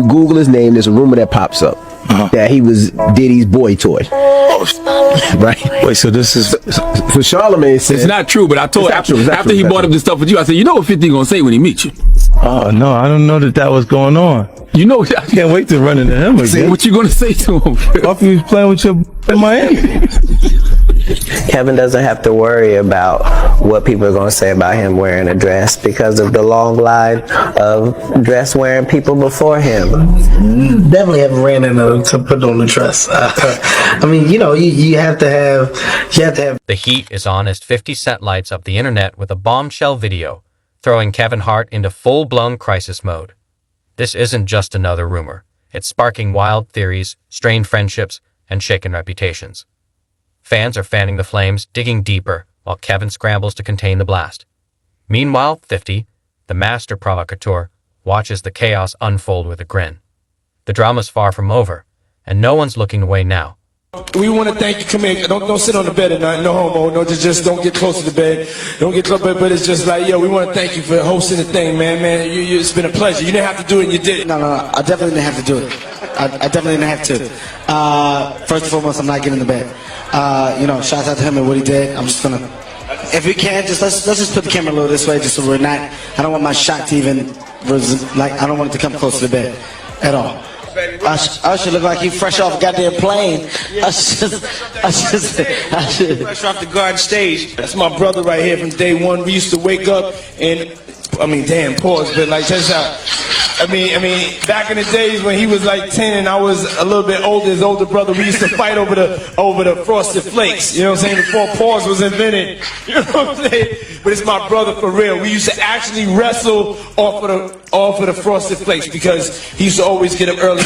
you Google his name, there's a rumor that pops up that he was Diddy's boy toy. Right? Wait, so this is... So Charlamagne said... It's not true, but I told after he brought up this stuff with you, I said, you know what 50 gonna say when he meets you? Oh, no, I don't know that was going on. You know... I can't wait to run into him again. What you gonna say to him? After he was playing with your in Miami. Kevin doesn't have to worry about what people are going to say about him wearing a dress because of the long line of dress wearing people before him. Definitely haven't ran into to put on the dress. I mean, you know, you have to have. The heat is on as 50 Cent lights up the internet with a bombshell video, throwing Kevin Hart into full-blown crisis mode. This isn't just another rumor. It's sparking wild theories, strained friendships, and shaken reputations. Fans are fanning the flames, digging deeper, while Kevin scrambles to contain the blast. Meanwhile, 50, the master provocateur, watches the chaos unfold with a grin. The drama's far from over, and no one's looking away now. We want to thank you. Come here. Don't sit on the bed at night. No homo. No, just don't get close to the bed. Don't get close. But it's just like, yo, we want to thank you for hosting the thing, man. It's been a pleasure. You didn't have to do it, and you did it. No. I definitely didn't have to do it. I definitely didn't have to. First and foremost, I'm not getting in the bed. You know, shout out to him and what he did. I'm just gonna, if we can, just let's just put the camera a little this way, just so we're not. I don't want my shot to even, like, I don't want it to come close to the bed at all. I should look like he fresh off a goddamn plane. I should. Fresh off the garden stage. That's my brother right here from day one. We used to wake up and, I mean, damn, pause, but like, check this out. I mean, back in the days when he was like 10 and I was a little bit older, his older brother, we used to fight over the Frosted Flakes. You know what I'm saying? Before pause was invented. You know what I'm saying? But it's my brother for real. We used to actually wrestle off of the Frosted Flakes because he used to always get up early.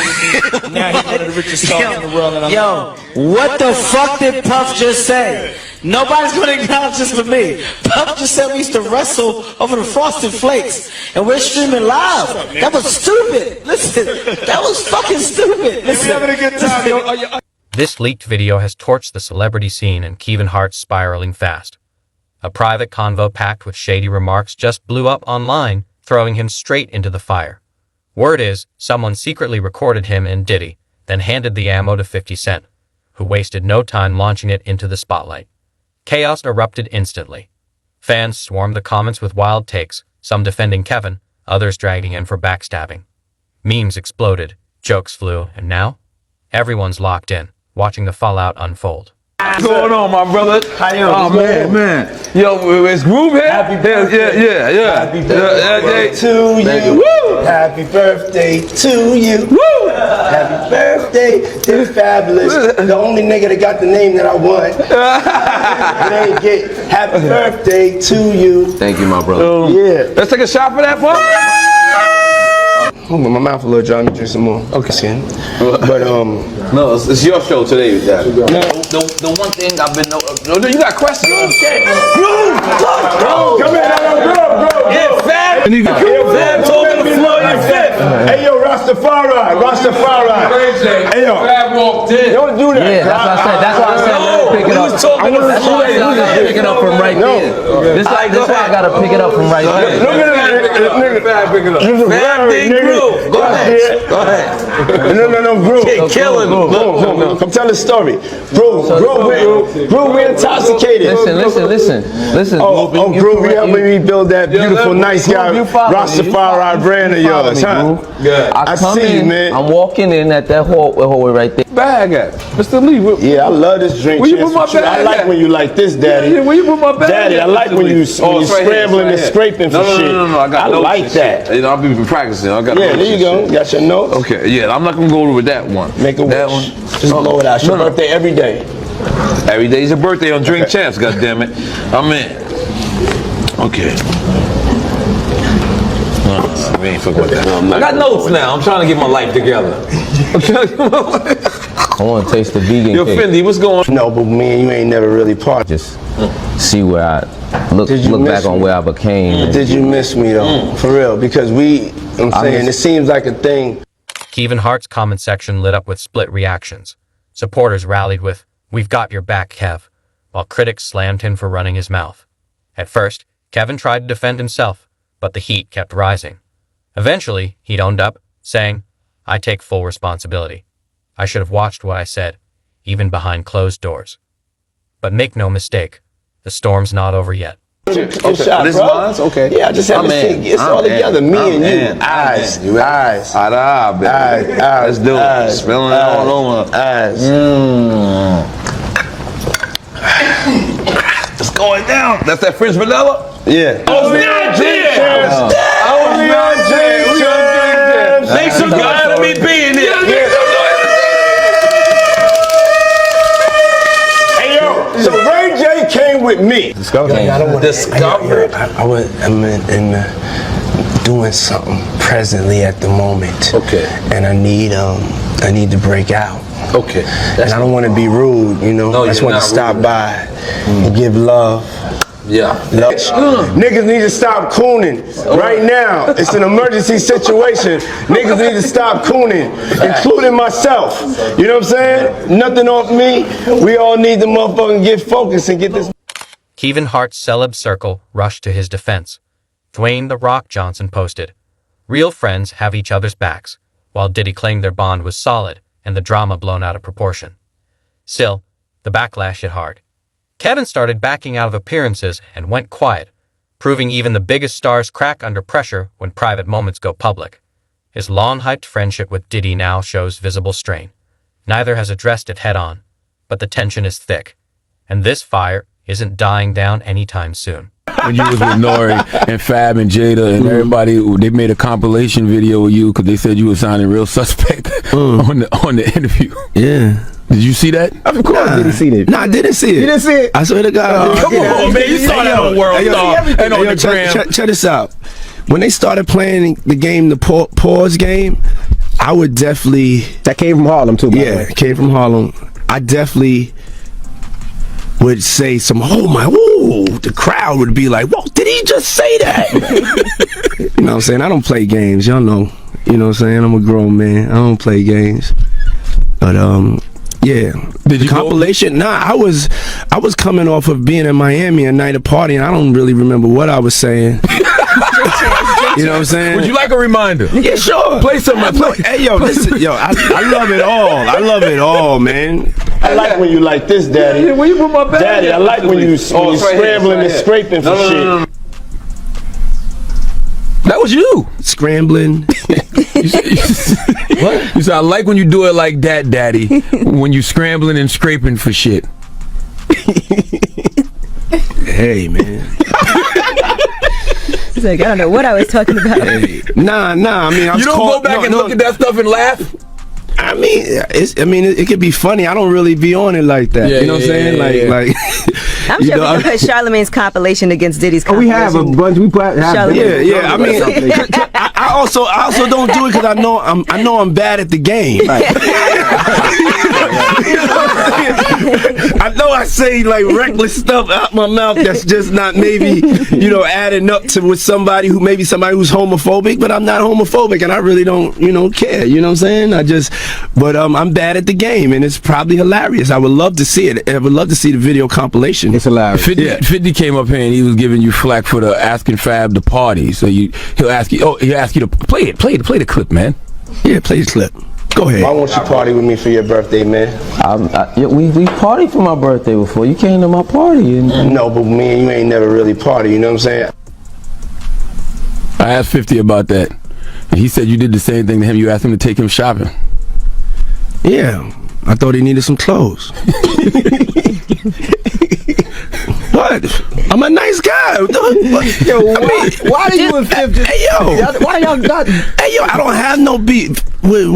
Now he's one of the richest stars in the world. And What the fuck did Puff just say? Nobody's going to acknowledge this but me. Puff just said we used to wrestle over the Frosted Flakes, and we're streaming live. That was stupid. Listen, that was fucking stupid. Listen, having a good time. This leaked video has torched the celebrity scene and Kevin Hart's spiraling fast. A private convo packed with shady remarks just blew up online, throwing him straight into the fire. Word is, someone secretly recorded him and Diddy, then handed the ammo to 50 Cent, who wasted no time launching it into the spotlight. Chaos erupted instantly. Fans swarmed the comments with wild takes, some defending Kevin, others dragging him for backstabbing. Memes exploded, jokes flew, and now? Everyone's locked in, watching the fallout unfold. What's going on, my brother? How you Oh, man. Yo, is Groove here? Happy birthday. Yeah. Happy birthday to you. Woo! Happy birthday to you. Woo! Happy birthday, it's fabulous. The only nigga that got the name that I want. It ain't get happy birthday to you. Thank you, my brother. Yeah. Let's take a shot for that, boy. Oh, my mouth a little dry. Let me drink some more. Okay. But No, it's your show today, Daddy. No, the one thing I've been you got questions? Okay. Groove! Come here, Groove! Yeah, Fab! Fab told me to floor your fifth. Hey, yo, Rastafari. Hey, yo. Fab walked in. Don't do that. Yeah, that's why I said let me pick it up. That's why I gotta pick it up from right there. This why I gotta pick it up from right there. Look at that nigga. Fab, pick it up. Fab did Groove. Go ahead. No, Groove. Kill him. Come tell the story. Groove, we're intoxicated. Listen. Oh, Groove, you helping me build that beautiful, nice guy, Rastafari brand of yours, huh? Yeah. I come see you, in, man. I'm walking in at that hallway right there. Bag at Mr. Lee. Yeah, I love this drink. Where you put my Chance, but bag I like at? when you like this, Daddy. Yeah, where you put my bag Daddy, at, I like Mr. when Lee? you It's scrambling right and here. scraping for shit. No. I like that. You know, I've been practicing. I got. Yeah, there you go. Got your notes. Okay, yeah, I'm not gonna go with that one. Make a wish. That one. Just blow it out. It's your birthday every day. Every day's your birthday on Drink Champs, goddammit. I'm in. Okay. We ain't fucking with that. I got notes now. I'm trying to get my life together. I want to taste the vegan Yo, cake. Fendi, what's going on? No, but me and you ain't never really parted. Just see where I look back on where I became. Did you miss me though? For real? Because I'm saying it seems like a thing. Kevin Hart's comment section lit up with split reactions. Supporters rallied with, "We've got your back, Kev," while critics slammed him for running his mouth. At first, Kevin tried to defend himself, but the heat kept rising. Eventually, he owned up, saying, I take full responsibility. I should have watched what I said, even behind closed doors. But make no mistake, the storm's not over yet. Okay. Shot, this bro. one's okay. Yeah, I just have to see. It's all together. Me and you. Eyes. Eyes. Eyes. Let's do it. Spilling it all over. Eyes. It's going down. That's that French vanilla? Yeah. Oh, Make some gotta be being there. Hey yo, so Ray J came with me. Discover. I'm doing something presently at the moment. Okay. And I need to break out. Okay. And I don't want to be rude, you know. No, I just you're want to not stop rude. by and give love. Yeah. Niggas need to stop cooning right now. It's an emergency situation. Niggas need to stop cooning, including myself. You know what I'm saying? Nothing off me. We all need to motherfucking get focused and get this. Kevin Hart's celeb circle rushed to his defense. Dwayne "The Rock" Johnson posted, "Real friends have each other's backs," while Diddy claimed their bond was solid and the drama blown out of proportion. Still, the backlash hit hard. Kevin started backing out of appearances and went quiet, proving even the biggest stars crack under pressure when private moments go public. His long-hyped friendship with Diddy now shows visible strain. Neither has addressed it head-on, but the tension is thick, and this fire isn't dying down anytime soon. When you was with Nori and Fab and Jada and everybody, they made a compilation video with you because they said you were sounding real suspect on the interview. Yeah. Did you see that? Of course, I didn't see that. No, I didn't see it. You didn't see it? I swear to God. Come on, man. You saw that on World Star and on the gram. Check this out. When they started playing the game, the pause game, I would definitely... That came from Harlem, too, by the way. Yeah, it came from Harlem. I definitely would say some, oh my, ooh, the crowd would be like, whoa, did he just say that? You know what I'm saying? I don't play games, y'all know. You know what I'm saying? I'm a grown man. I don't play games. But, yeah. Did you compilation? Nah, I was coming off of being in Miami a night of partying. I don't really remember what I was saying. You know what I'm saying? Would you like a reminder? Yeah, sure. Play some. Hey, yo, listen, yo, I love it all. I love it all, man. I like when you like this, Daddy. Yeah, where you put my bag? Daddy, I like when you scrambling and scraping for shit. No. That was you. Scrambling. What? You said, I like when you do it like that, Daddy. When you scrambling and scraping for shit. Hey, man. He's like, I don't know what I was talking about. Hey. Nah. I mean, You don't go back and look at that stuff and laugh? I mean, it could be funny. I don't really be on it like that. Yeah, you know what I'm saying? Like, I'm sure we can put Charlamagne's compilation against Diddy's Oh, we compilation. have a bunch. We have yeah. I mean, I also don't do it because I know I'm bad at the game. Right. I know I say like reckless stuff out my mouth that's just not maybe adding up to with somebody who's homophobic, but I'm not homophobic and I really don't care. You know what I'm saying? But I'm bad at the game and it's probably hilarious. I would love to see it. I would love to see the video compilation. It's hilarious. 50 came up here and he was giving you flack for the asking Fab to party. So he'll ask you to play the clip, man. Yeah, play the clip. Go ahead. Why won't you party with me for your birthday, man? We partied for my birthday before. You came to my party. No, but me and you ain't never really party, you know what I'm saying? I asked 50 about that. And he said you did the same thing to him. You asked him to take him shopping. Yeah, I thought he needed some clothes. What? I'm a nice guy. Yo, why are you and 50? Hey, yo. Why y'all got... Hey, yo, I don't have no beef with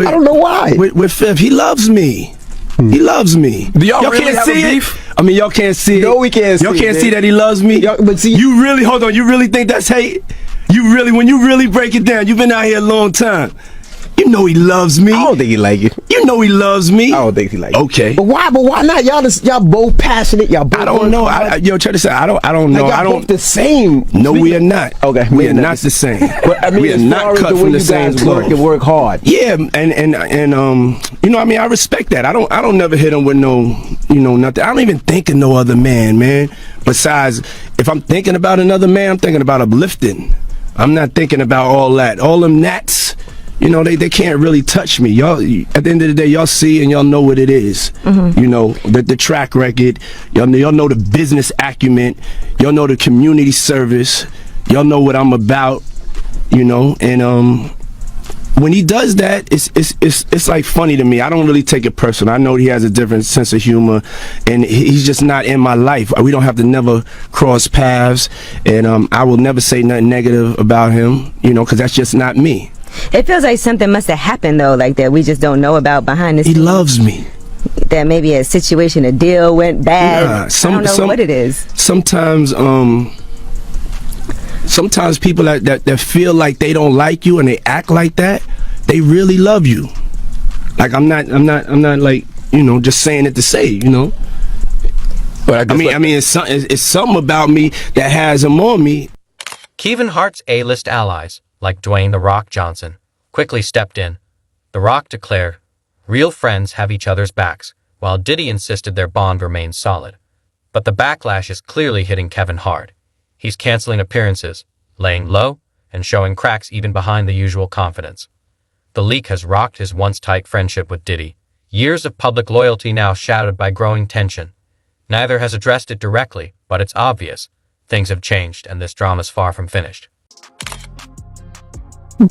I don't know why. With Fifth. He loves me. He loves me. Do y'all really can't have see a it? beef? I mean, y'all can't see it. No, we can't see Y'all it, can't man. see that he loves me? But see... You really, hold on, you really think that's hate? When you really break it down, you've been out here a long time. You know he loves me. I don't think he like it. You know he loves me. I don't think he like it. Okay. But why not? Y'all both passionate. Y'all both... I don't know. Yo, check this out. I don't know. Like, y'all both the same. No, we are not. Okay. We are not the same. But I mean, we are as not far as cut the way from the you same guys cloth. work and work hard. Yeah, and I mean, I respect that. I don't never hit him with no, nothing. I don't even think of no other man. Besides, if I'm thinking about another man, I'm thinking about uplifting. I'm not thinking about all that. All them gnats, you know, they can't really touch me. Y'all, at the end of the day, y'all see and y'all know what it is. You know, the track record, y'all know the business acumen, y'all know the community service, y'all know what I'm about, you know, and when he does that, it's like funny to me. I don't really take it personal. I know he has a different sense of humor, and he's just not in my life. We don't have to never cross paths, and I will never say nothing negative about him, you know, because that's just not me. It feels like something must have happened though, like that we just don't know about behind the scenes. He loves me. That maybe a situation, a deal went bad. I don't know what it is. Sometimes people that feel like they don't like you and they act like that, they really love you. Like I'm not like, you know, just saying it to say, you know. But I mean, it's something about me that has him on me. Kevin Hart's A-list allies, like Dwayne "The Rock" Johnson, quickly stepped in. The Rock declared, "Real friends have each other's backs," while Diddy insisted their bond remains solid. But the backlash is clearly hitting Kevin Hart. He's canceling appearances, laying low, and showing cracks even behind the usual confidence. The leak has rocked his once tight friendship with Diddy. Years of public loyalty now shadowed by growing tension. Neither has addressed it directly, but it's obvious. Things have changed, and this drama's far from finished.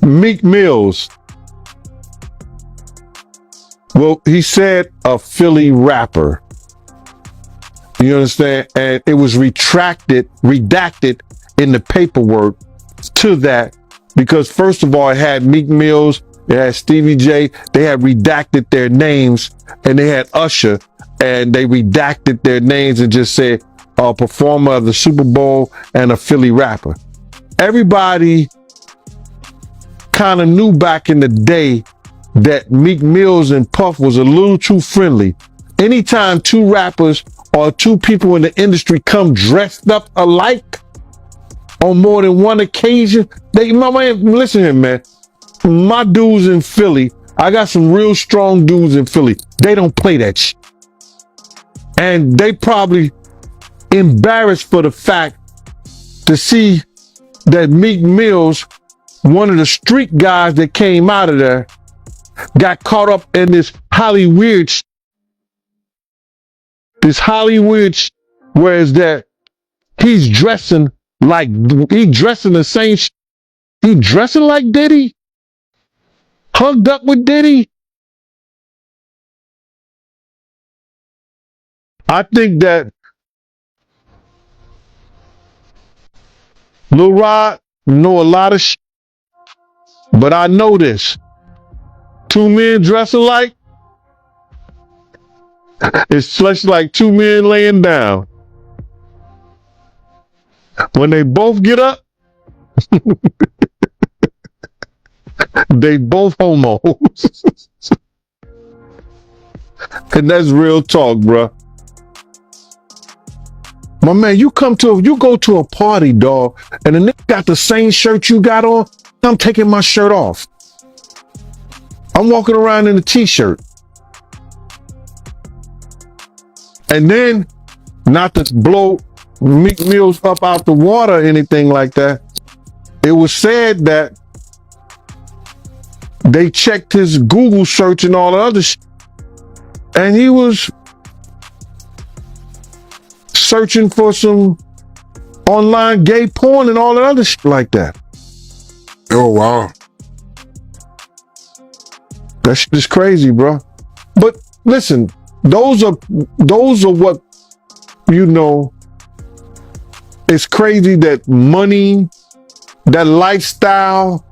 Meek Mills. Well, he said a Philly rapper. You understand? And it was redacted in the paperwork to that because first of all, it had Meek Mills, it had Stevie J, they had redacted their names, and they had Usher, and they redacted their names and just said a performer of the Super Bowl and a Philly rapper. Everybody kind of knew back in the day that Meek Mills and Puff was a little too friendly. Anytime two rappers or two people in the industry come dressed up alike on more than one occasion, listen here, man. My dudes in Philly, I got some real strong dudes in Philly. They don't play that shit. And they probably embarrassed for the fact to see that Meek Mills, one of the street guys that came out of there, got caught up in this Hollywood whereas that he's dressing like he dressing the same he dressing like Diddy, hugged up with Diddy. I think that Lil Rod know a lot of shit, but I know this. Two men dress alike, it's just like two men laying down. When they both get up, they both homos. And that's real talk, bruh. My man, you go to a party, dog, and the nigga got the same shirt you got on, I'm taking my shirt off. I'm walking around in a t-shirt. And then, not to blow Meek Mills up out the water or anything like that, it was said that they checked his Google search and all the other shit, and he was searching for some online gay porn and all the other shit like that. Oh, wow. That shit is crazy, bro. But listen, those are what, you know, it's crazy that money, that lifestyle,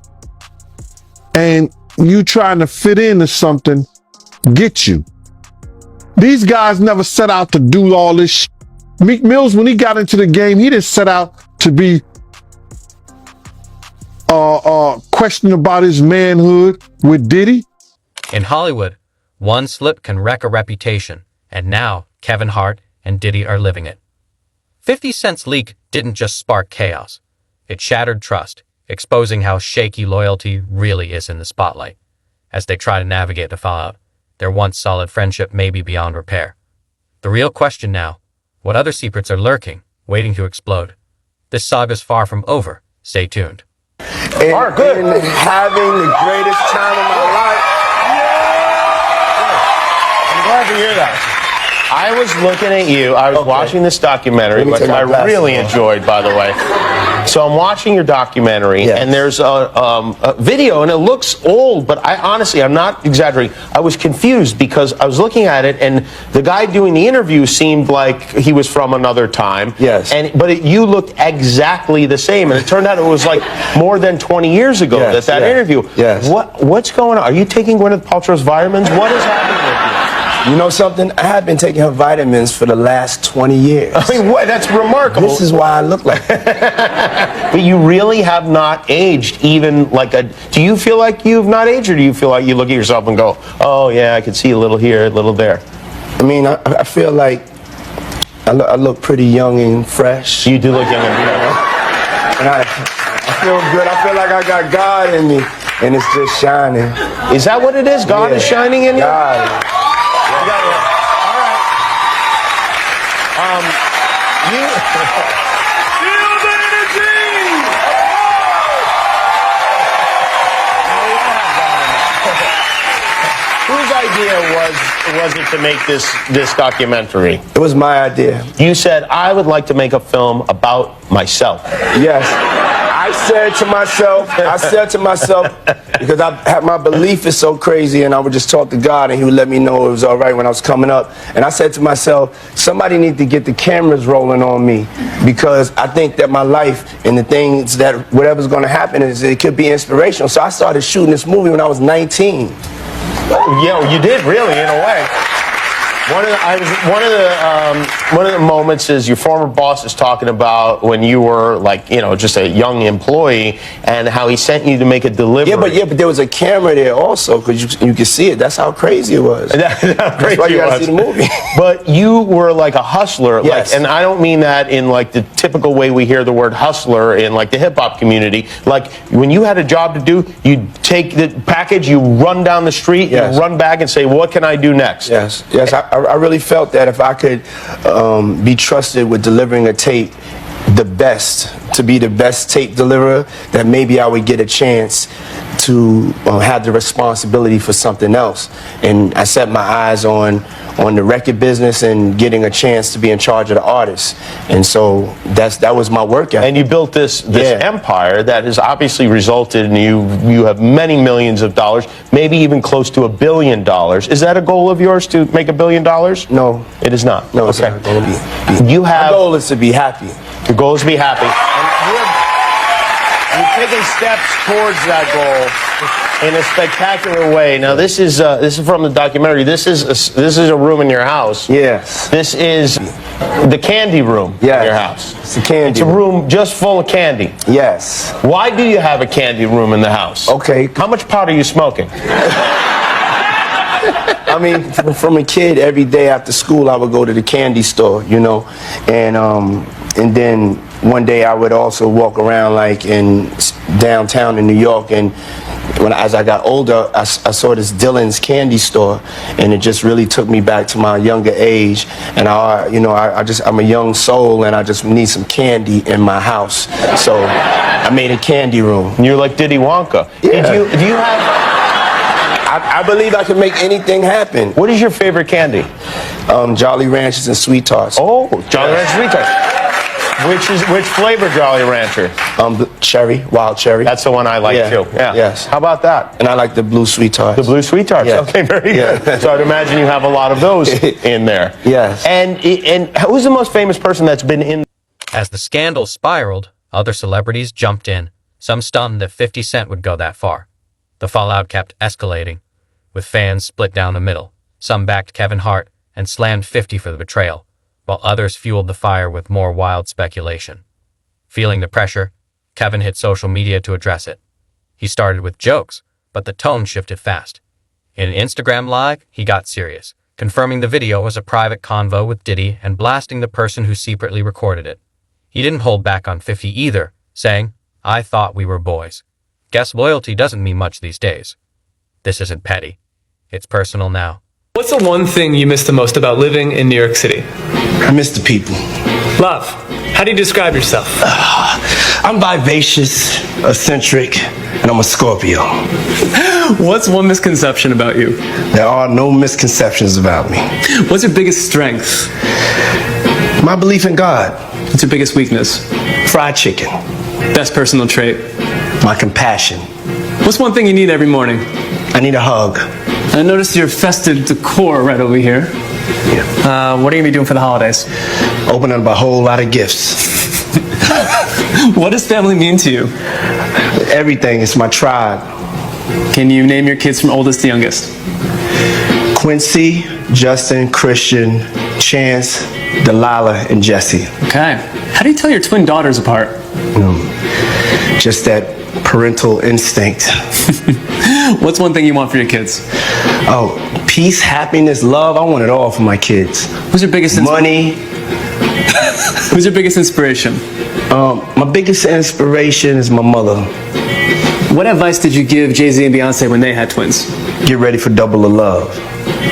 and you trying to fit into something get you. These guys never set out to do all this shit. Meek Mills, when he got into the game, he didn't set out to be questioning about his manhood with Diddy. In Hollywood, one slip can wreck a reputation, and now Kevin Hart and Diddy are living it. 50 Cent's leak didn't just spark chaos. It shattered trust, exposing how shaky loyalty really is in the spotlight. As they try to navigate the fallout, their once solid friendship may be beyond repair. The real question now, what other secrets are lurking, waiting to explode? This saga's far from over. Stay tuned. Hart, good. And having the greatest time of my life. I'm glad to hear that. I was looking at you. I was watching this documentary, which I really enjoyed, by the way. So I'm watching your documentary, and there's a video, and it looks old, but I'm not exaggerating. I was confused because I was looking at it, and the guy doing the interview seemed like he was from another time. Yes. But you looked exactly the same, and it turned out it was like more than 20 years ago that interview. Yes. What's going on? Are you taking Gwyneth Paltrow's vitamins? What is happening with you? You know something? I have been taking her vitamins for the last 20 years. I mean, what? That's remarkable. This is why I look like that. But you really have not aged even like a... Do you feel like you've not aged, or do you feel like you look at yourself and go, oh, yeah, I can see a little here, a little there? I mean, I feel like I look pretty young and fresh. You do look young and fresh. And I feel good. I feel like I got God in me, and it's just shining. Is that what it is? God is shining in you? God. Whose idea was it to make this documentary? It was my idea. You said, I would like to make a film about myself. Yes. I said to myself, because my belief is so crazy, and I would just talk to God, and He would let me know it was all right when I was coming up. And I said to myself, somebody needs to get the cameras rolling on me, because I think that my life and the things that whatever's going to happen it could be inspirational. So I started shooting this movie when I was 19. Yeah, you did really, in a way. One of the moments is your former boss is talking about when you were just a young employee, and how he sent you to make a delivery. Yeah, but there was a camera there also, because you could see it. That's how crazy it was. That's why you gotta see the movie. But you were like a hustler, yes. And I don't mean that in like the typical way we hear the word hustler in like the hip hop community. Like when you had a job to do, you'd take the package, you run down the street, you run back and say, what can I do next? Yes. I really felt that if I could be trusted with delivering a tape, to be the best tape deliverer, that maybe I would get a chance to have the responsibility for something else. And I set my eyes on the record business and getting a chance to be in charge of the artists. And so that was my work ethic. And you built this empire that has obviously resulted in you have many millions of dollars, maybe even close to $1 billion. Is that a goal of yours, to make $1 billion? No. It is not? No, it's not going to be. My goal is to be happy. The goal is to be happy. And you're taking steps towards that goal in a spectacular way. Now, this is from the documentary. This is a room in your house. Yes. This is the candy room in your house. It's a candy. It's a room just full of candy. Yes. Why do you have a candy room in the house? Okay. How much pot are you smoking? I mean, from a kid, every day after school, I would go to the candy store, and then one day I would also walk around like in downtown in New York, and as I got older, I saw this Dylan's candy store, and it just really took me back to my younger age. And I'm a young soul, and I just need some candy in my house, so I made a candy room. You're like Diddy Wonka. Yeah. Do you have? I believe I can make anything happen. What is your favorite candy? Jolly Ranchers and Sweet Tarts. Oh, Jolly Rancher Sweet Tarts. Which flavor Jolly Rancher? Cherry, wild cherry. That's the one I like too. Yeah. Yes. How about that? And I like the blue Sweet Tarts. The blue Sweet Tarts. Yeah. Okay, very good. So I'd imagine you have a lot of those in there. Yes. And who's the most famous person that's been in? As the scandal spiraled, other celebrities jumped in, some stunned that 50 Cent would go that far. The fallout kept escalating, with fans split down the middle. Some backed Kevin Hart and slammed 50 for the betrayal, while others fueled the fire with more wild speculation. Feeling the pressure, Kevin hit social media to address it. He started with jokes, but the tone shifted fast. In an Instagram Live, he got serious, confirming the video was a private convo with Diddy and blasting the person who secretly recorded it. He didn't hold back on 50 either, saying, "I thought we were boys." Guess loyalty doesn't mean much these days. This isn't petty. It's personal now. What's the one thing you miss the most about living in New York City? I miss the people. Love. How do you describe yourself? I'm vivacious, eccentric, and I'm a Scorpio. What's one misconception about you? There are no misconceptions about me. What's your biggest strength? My belief in God. What's your biggest weakness? Fried chicken. Best personal trait? My compassion. What's one thing you need every morning? I need a hug. I noticed your festive decor right over here. Yeah. What are you going to be doing for the holidays? Opening up a whole lot of gifts. What does family mean to you? Everything. It's my tribe. Can you name your kids from oldest to youngest? Quincy, Justin, Christian, Chance, Delilah, and Jesse. Okay. How do you tell your twin daughters apart? Just that parental instinct. What's one thing you want for your kids? Oh, peace, happiness, love. I want it all for my kids. Who's your biggest money? Who's your biggest inspiration? My biggest inspiration is my mother. What advice did you give Jay-Z and Beyonce when they had twins? Get ready for double the love.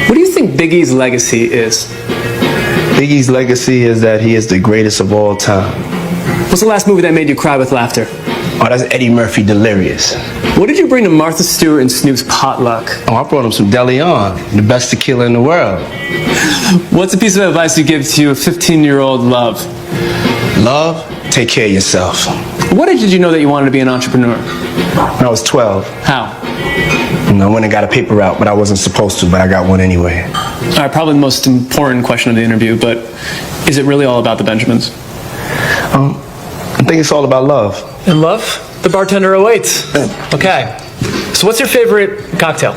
What do you think Biggie's legacy is? Biggie's legacy is that he is the greatest of all time. What's the last movie that made you cry with laughter? Oh, that's Eddie Murphy, Delirious. What did you bring to Martha Stewart and Snoop's potluck? Oh, I brought him some DeLeon, the best tequila in the world. What's a piece of advice you give to a 15-year-old love? Love? Take care of yourself. What age did you know that you wanted to be an entrepreneur? When I was 12. How? I went and got a paper route, but I wasn't supposed to, but I got one anyway. All right, probably the most important question of the interview, but is it really all about the Benjamins? I think it's all about love. And love? The bartender awaits. Okay. So what's your favorite cocktail?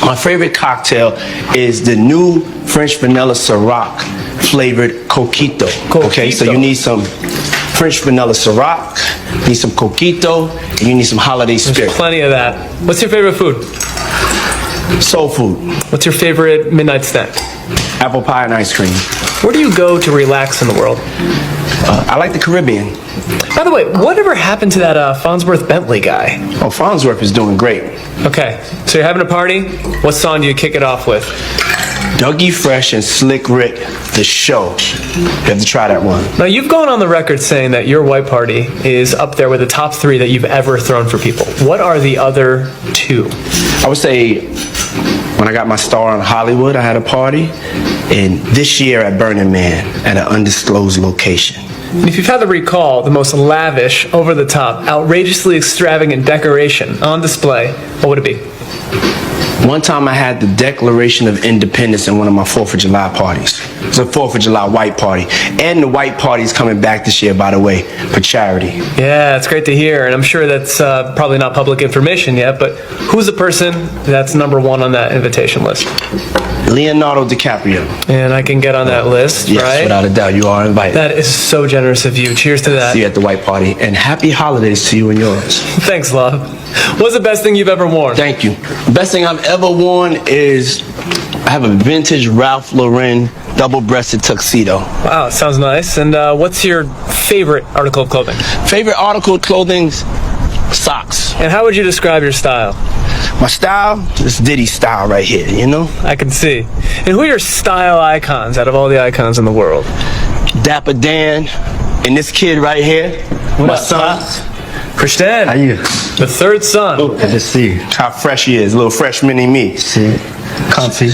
My favorite cocktail is the new French vanilla Ciroc flavored Coquito. Okay, so you need some French vanilla Ciroc, you need some Coquito, and you need some holiday spirit. There's plenty of that. What's your favorite food? Soul food. What's your favorite midnight snack? Apple pie and ice cream. Where do you go to relax in the world? I like the Caribbean. By the way, whatever happened to that Farnsworth Bentley guy? Oh, Farnsworth is doing great. Okay, so you're having a party. What song do you kick it off with? Dougie Fresh and Slick Rick, The Show. You have to try that one. Now, you've gone on the record saying that your white party is up there with the top 3 that you've ever thrown for people. What are the other 2? I would say when I got my star on Hollywood, I had a party. And this year at Burning Man at an undisclosed location. And if you've had to recall the most lavish, over-the-top, outrageously extravagant decoration on display, what would it be? One time I had the Declaration of Independence in one of my 4th of July parties. It was a 4th of July white party. And the white party is coming back this year, by the way, for charity. Yeah, it's great to hear. And I'm sure that's probably not public information yet, but who's the person that's number 1 on that invitation list? Leonardo DiCaprio. And I can get on that list, yes, right? Without a doubt, you are invited. That is so generous of you. Cheers to that. See you at the white party. And happy holidays to you and yours. Thanks, love. What's the best thing you've ever worn? Thank you. The best thing I've ever worn is I have a vintage Ralph Lauren double-breasted tuxedo. Wow, sounds nice. And what's your favorite article of clothing? Favorite article of clothing? Socks. And how would you describe your style? My style? This Diddy style right here, you know? I can see. And who are your style icons out of all the icons in the world? Dapper Dan and this kid right here. What my up, son. Christian. How you? The 3rd son. Good to see you. How fresh he is, a little fresh mini me. See, comfy,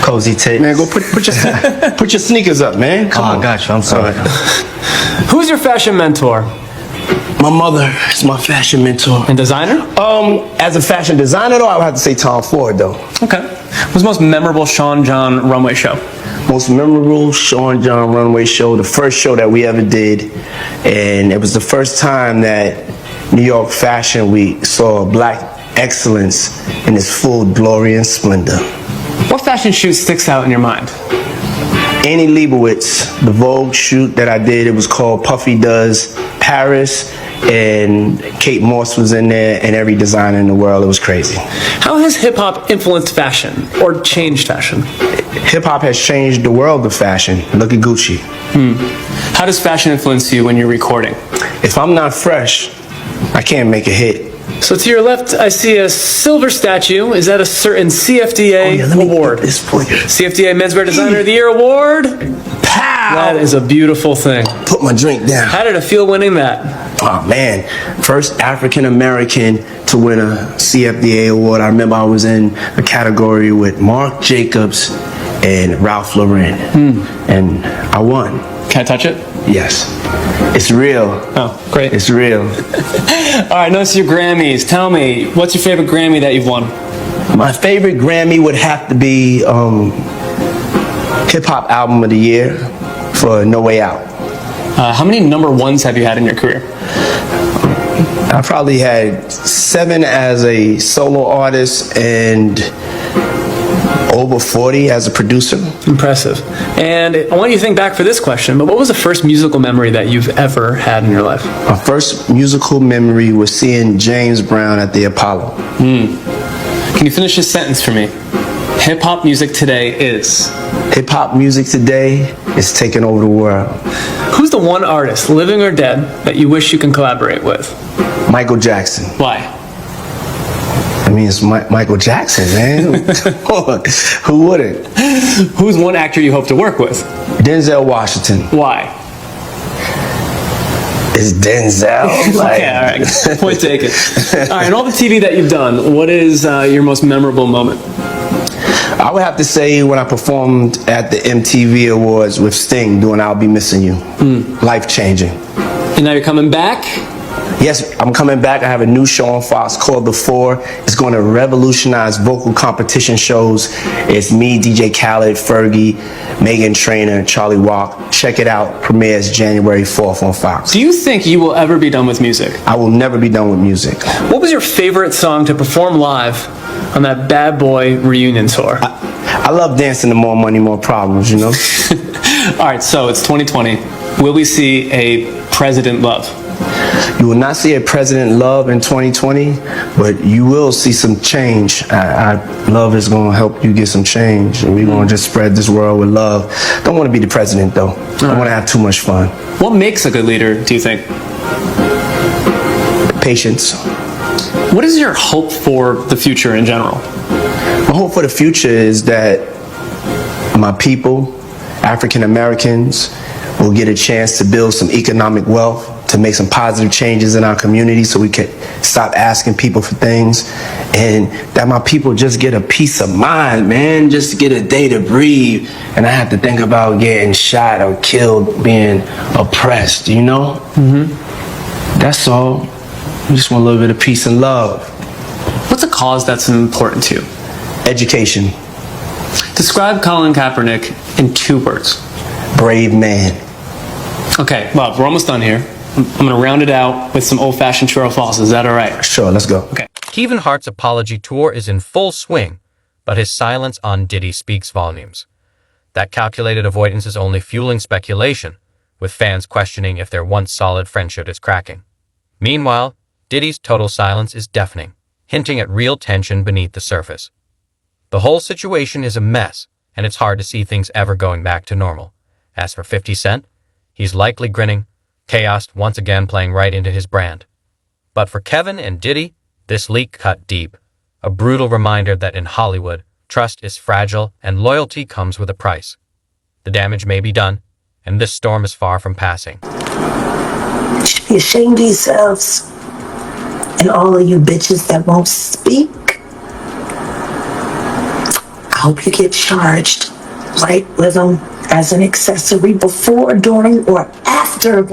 cozy tape. Man, go put your sneakers up, man. Come on. I got you. I'm sorry. Who's your fashion mentor? My mother is my fashion mentor. And designer? As a fashion designer, though, I would have to say Tom Ford, though. Okay. What's the most memorable Sean John runway show? Most memorable Sean John runway show, the first show that we ever did, and it was the first time that New York Fashion Week saw black excellence in its full glory and splendor. What fashion shoot sticks out in your mind? Annie Leibovitz, the Vogue shoot that I did, it was called Puffy Does Paris, and Kate Moss was in there, and every designer in the world. It was crazy. How has hip-hop influenced fashion, or changed fashion? Hip-hop has changed the world of fashion. Look at Gucci. How does fashion influence you when you're recording? If I'm not fresh, I can't make a hit. So to your left, I see a silver statue. Is that a certain CFDA award? CFDA Menswear Designer of the Year award. Pow! That is a beautiful thing. Put my drink down. How did it feel winning that? Oh man, first African American to win a CFDA award. I remember I was in a category with Marc Jacobs and Ralph Lauren, and I won. Can I touch it? Yes. It's real. Oh, great. It's real. All right, notice your Grammys. Tell me, what's your favorite Grammy that you've won? My favorite Grammy would have to be Hip Hop Album of the Year for No Way Out. How many number ones have you had in your career? I probably had 7 as a solo artist and over 40 as a producer. Impressive. And I want you to think back for this question, but what was the first musical memory that you've ever had in your life? My first musical memory was seeing James Brown at the Apollo. Can you finish this sentence for me? Hip-hop music today is? Hip-hop music today is taking over the world. Who's the one artist, living or dead, that you wish you can collaborate with? Michael Jackson. Why? I mean, it's Michael Jackson, man. Who wouldn't? Who's one actor you hope to work with? Denzel Washington. Why? It's Denzel. Okay, all right. Point taken. All right, in all the TV that you've done, what is your most memorable moment? I would have to say when I performed at the MTV Awards with Sting doing I'll Be Missing You. Life-changing. And now you're coming back? Yes, I'm coming back. I have a new show on Fox called The Four. It's going to revolutionize vocal competition shows. It's me, DJ Khaled, Fergie, Meghan Trainor, Charlie Walk. Check it out. Premieres January 4th on Fox. Do you think you will ever be done with music? I will never be done with music. What was your favorite song to perform live on that Bad Boy reunion tour? I love dancing to More Money, More Problems, you know? All right, so it's 2020. Will we see a President Love? You will not see a President Love in 2020, but you will see some change. Love is going to help you get some change, and we're going to just spread this world with love. Don't want to be the president, though. I want to have too much fun. What makes a good leader, do you think? Patience. What is your hope for the future in general? My hope for the future is that my people, African Americans, will get a chance to build some economic wealth, to make some positive changes in our community so we can stop asking people for things, and that my people just get a peace of mind, man, just get a day to breathe, and I have to think about getting shot or killed, being oppressed, you know? That's all. I just want a little bit of peace and love. What's a cause that's important to you? Education. Describe Colin Kaepernick in 2 words. Brave man. Okay, well, we're almost done here. I'm going to round it out with some old-fashioned true or false. Is that all right? Sure, let's go. Okay. Kevin Hart's apology tour is in full swing, but his silence on Diddy speaks volumes. That calculated avoidance is only fueling speculation, with fans questioning if their once solid friendship is cracking. Meanwhile, Diddy's total silence is deafening, hinting at real tension beneath the surface. The whole situation is a mess, and it's hard to see things ever going back to normal. As for 50 Cent, he's likely grinning, chaos once again playing right into his brand. But for Kevin and Diddy, this leak cut deep, a brutal reminder that in Hollywood, trust is fragile and loyalty comes with a price. The damage may be done, and this storm is far from passing. You should be ashamed of yourselves. And all of you bitches that won't speak, I hope you get charged right with them as an accessory before, during, or after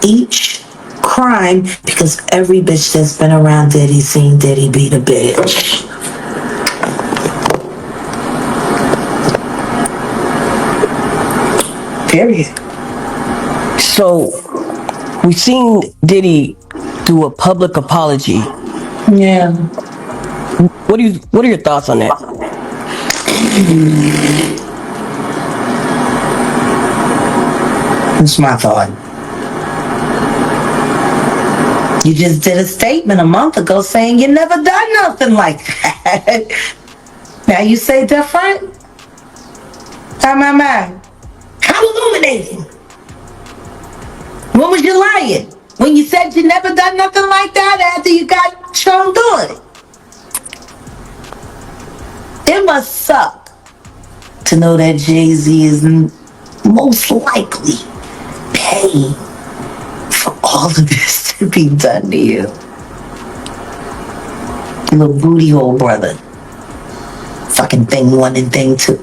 each crime, because every bitch that's been around Diddy seen Diddy beat a bitch. Period. So, we've seen Diddy do a public apology. Yeah. What are your thoughts on that? What's my thought? You just did a statement a month ago saying you never done nothing like that. Now you say different? My. How illuminating? When was you lying? When you said you never done nothing like that after you got Sean doing? It must suck to know that Jay-Z is most likely paying for all of this to be done to you. You little booty hole brother. Fucking thing one and thing two.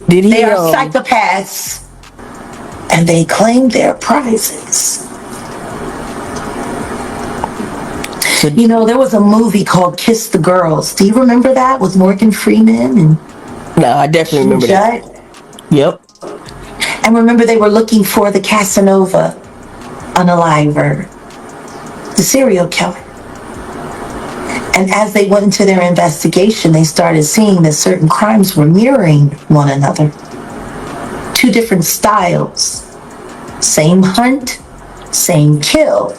They are psychopaths, and they claim their prizes. You know, there was a movie called Kiss the Girls. Do you remember that with Morgan Freeman and? No, I definitely remember that. Yep. And remember, they were looking for the Casanova unaliver, the serial killer. And as they went into their investigation, they started seeing that certain crimes were mirroring one another. Two different styles. Same hunt, same kill.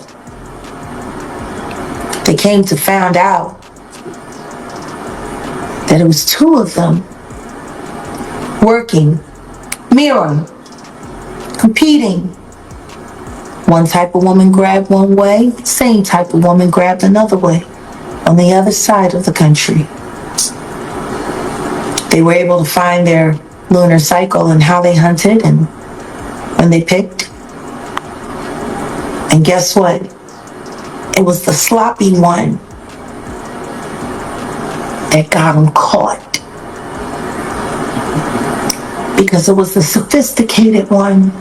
They came to find out that it was two of them working, mirroring, competing. One type of woman grabbed one way, same type of woman grabbed another way. On the other side of the country. They were able to find their lunar cycle and how they hunted and when they picked. And guess what? It was the sloppy one that got him caught. Because it was the sophisticated one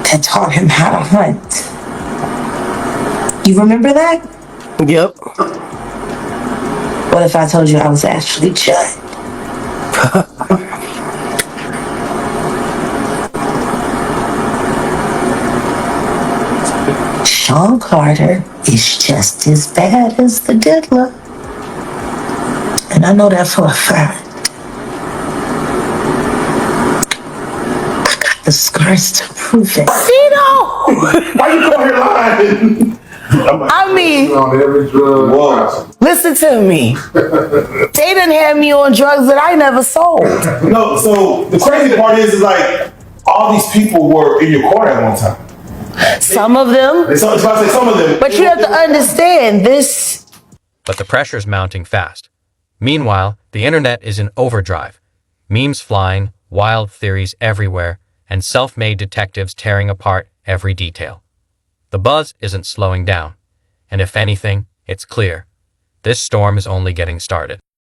that taught him how to hunt. You remember that? Yep. What if I told you I was actually Judd? Sean Carter is just as bad as the diddler. And I know that for a fact. I got the scars to prove it. Why you go here lying? I mean, listen to me. They done had me on drugs that I never sold. No, so the crazy part is like all these people were in your court at one time. Some of them. Some of them. But you have to understand this. But the pressure's mounting fast. Meanwhile, the internet is in overdrive. Memes flying, wild theories everywhere, and self-made detectives tearing apart every detail. The buzz isn't slowing down, and if anything, it's clear. This storm is only getting started.